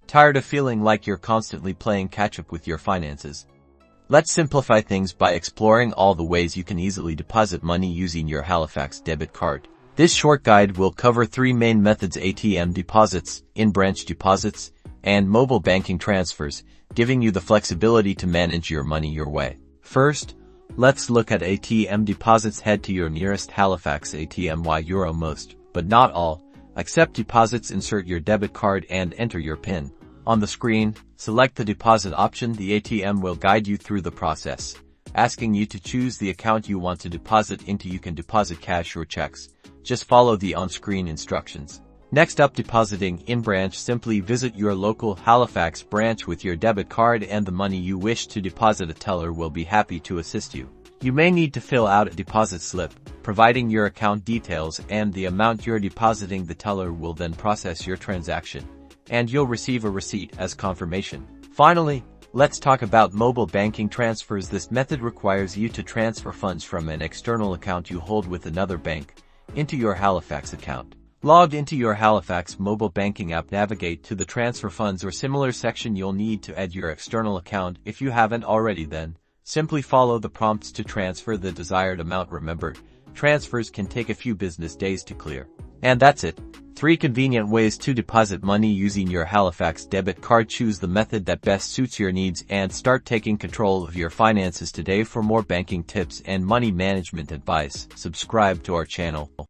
Tired of feeling like you're constantly playing catch-up with your finances? Let's simplify things by exploring all the ways you can easily deposit money using your Halifax Debit Card. This short guide will cover 3 main methods: ATM deposits, in-branch deposits, and mobile banking transfers, giving you the flexibility to manage your money your way. First, let's look at ATM deposits. Head to your nearest Halifax ATM. Most, but not all, accept deposits. Insert your debit card and enter your PIN. On the screen, select the deposit option. The ATM will guide you through the process, asking you to choose the account you want to deposit into. You can deposit cash or checks. Just follow the on-screen instructions. Next up, depositing in-branch. Simply visit your local Halifax branch with your debit card and the money you wish to deposit. A teller will be happy to assist you. You may need to fill out a deposit slip, providing your account details and the amount you're depositing. The teller will then process your transaction, and you'll receive a receipt as confirmation. Finally, let's talk about mobile banking transfers. This method requires you to transfer funds from an external account you hold with another bank into your Halifax account. Log into your Halifax mobile banking app. Navigate to the Transfer Funds or similar section. You'll need to add your external account if you haven't already. Then, simply follow the prompts to transfer the desired amount. Remember, transfers can take a few business days to clear. And that's it. 3 convenient ways to deposit money using your Halifax debit card. Choose the method that best suits your needs and start taking control of your finances today. For more banking tips and money management advice, subscribe to our channel.